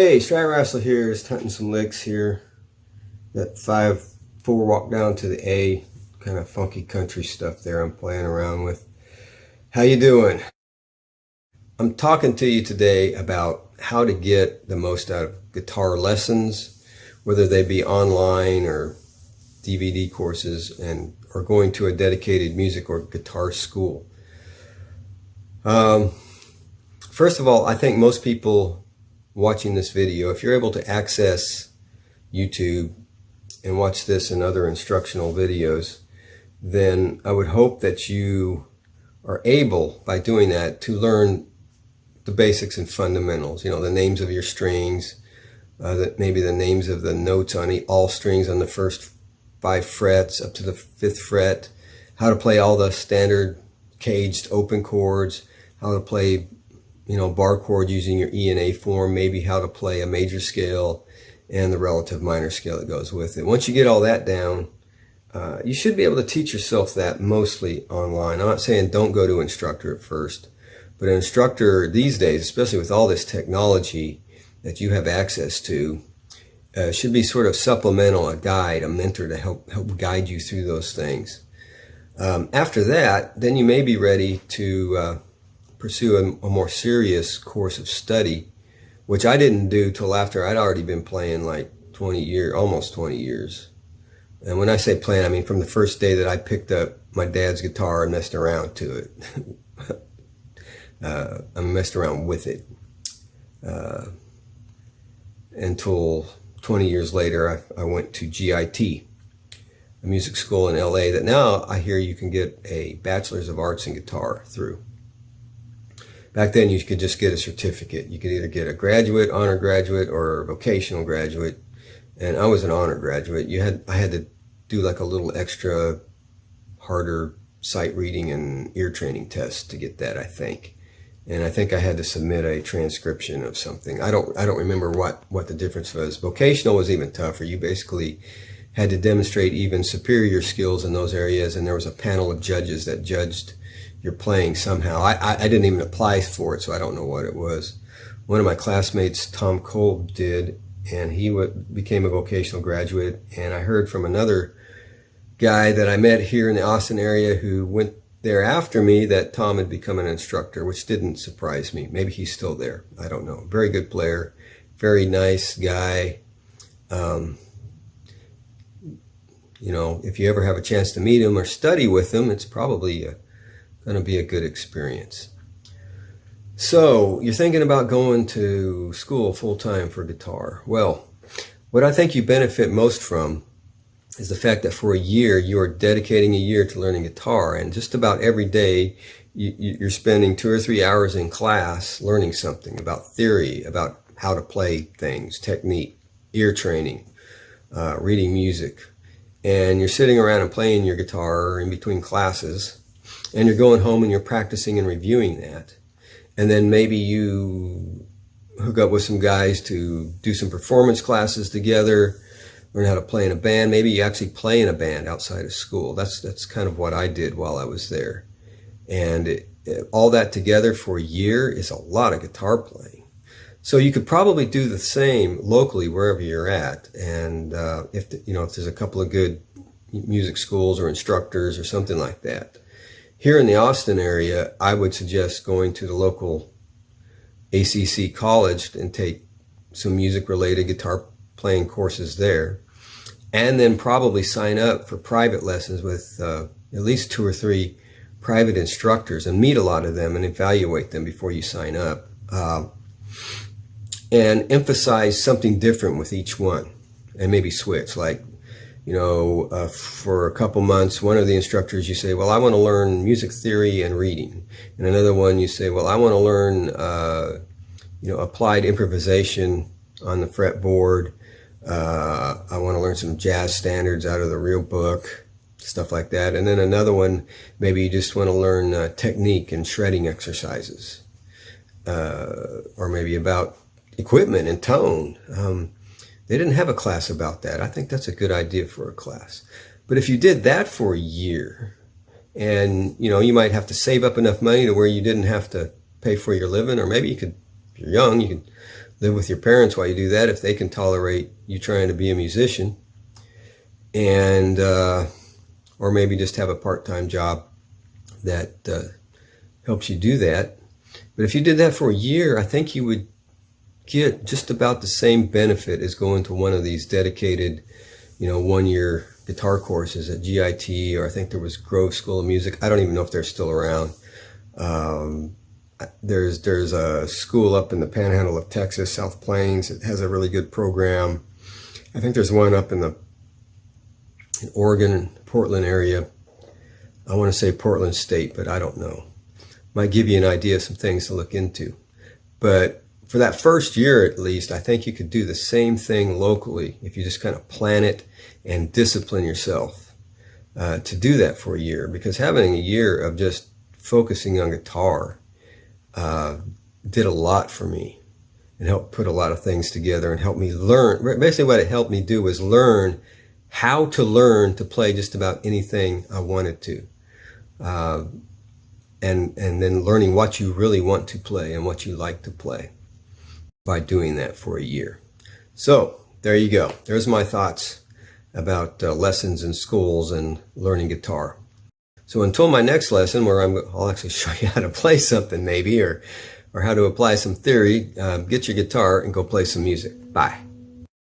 Hey, Stratwrassler here, just hunting some licks here. That 5-4 walk down to the A, kind of funky country stuff there I'm playing around with. How you doing? I'm talking to you today about how to get the most out of guitar lessons, whether they be online or DVD courses, or going to a dedicated music or guitar school. First of all, I think most people watching this video, if you're able to access YouTube and watch this and other instructional videos, then I would hope that you are able, by doing that, to learn the basics and fundamentals. You know, the names of your strings, maybe the names of the notes on all strings on the first 5 frets up to the 5th fret, how to play all the standard caged open chords, how to play bar chord using your E and A form, maybe how to play a major scale and the relative minor scale that goes with it. Once you get all that down, you should be able to teach yourself that mostly online. I'm not saying don't go to an instructor at first, but an instructor these days, especially with all this technology that you have access to, should be sort of supplemental, a guide, a mentor to help guide you through those things. After that, then you may be ready to pursue a more serious course of study, which I didn't do till after I'd already been playing like 20 years, almost 20 years. And when I say playing, I mean from the first day that I picked up my dad's guitar and messed around to it. I messed around with it until 20 years later I went to GIT, a music school in LA that now I hear you can get a Bachelor's of Arts in Guitar through. Back then you could just get a certificate. You could either get a graduate, honor graduate, or a vocational graduate. And I was an honor graduate. I had to do like a little extra harder sight reading and ear training test to get that, I think. And I think I had to submit a transcription of something. I don't remember what the difference was. Vocational was even tougher. You basically had to demonstrate even superior skills in those areas, and there was a panel of judges that judged your playing somehow. I didn't even apply for it, so I don't know what it was. One of my classmates, Tom Kolb, did, and he became a vocational graduate. And I heard from another guy that I met here in the Austin area who went there after me that Tom had become an instructor, which didn't surprise me. Maybe he's still there. I don't know. Very good player, very nice guy. If you ever have a chance to meet him or study with him, it's probably going to be a good experience. So you're thinking about going to school full-time for guitar. Well, what I think you benefit most from is the fact that for a year you are dedicating a year to learning guitar, and just about every day you're spending 2 or 3 hours in class learning something about theory, about how to play things, technique, ear training, reading music. And you're sitting around and playing your guitar in between classes, and you're going home and you're practicing and reviewing that. And then maybe you hook up with some guys to do some performance classes together, learn how to play in a band. Maybe you actually play in a band outside of school. That's kind of what I did while I was there. And all that together for a year is a lot of guitar playing. So you could probably do the same locally wherever you're at. And if there's a couple of good music schools or instructors or something like that. Here in the Austin area, I would suggest going to the local ACC college and take some music-related guitar playing courses there, and then probably sign up for private lessons with at least 2 or 3 private instructors and meet a lot of them and evaluate them before you sign up, and emphasize something different with each one, and maybe switch. Like, for a couple months, one of the instructors, you say, well, I want to learn music theory and reading. And another one, you say, well, I want to learn, applied improvisation on the fretboard. I want to learn some jazz standards out of the real book, stuff like that. And then another one, maybe you just want to learn technique and shredding exercises, or maybe about equipment and tone. They didn't have a class about that. I think that's a good idea for a class. But if you did that for a year, and you might have to save up enough money to where you didn't have to pay for your living, or maybe you could, if you're young, you could live with your parents while you do that if they can tolerate you trying to be a musician, and or maybe just have a part-time job that helps you do that. But if you did that for a year, I think you would get just about the same benefit as going to one of these dedicated, 1-year guitar courses at GIT, or I think there was Grove School of Music. I don't even know if they're still around. There's a school up in the Panhandle of Texas, South Plains. It has a really good program. I think there's one up in Oregon, Portland area. I want to say Portland State, but I don't know. Might give you an idea of some things to look into. But for that first year, at least, I think you could do the same thing locally if you just kind of plan it and discipline yourself to do that for a year. Because having a year of just focusing on guitar did a lot for me and helped put a lot of things together and helped me learn. Basically, what it helped me do was learn how to learn to play just about anything I wanted to. And then learning what you really want to play and what you like to play by doing that for a year. So there you go. There's my thoughts about lessons in schools and learning guitar. So until my next lesson, where I'll actually show you how to play something maybe, or how to apply some theory, get your guitar and go play some music. Bye.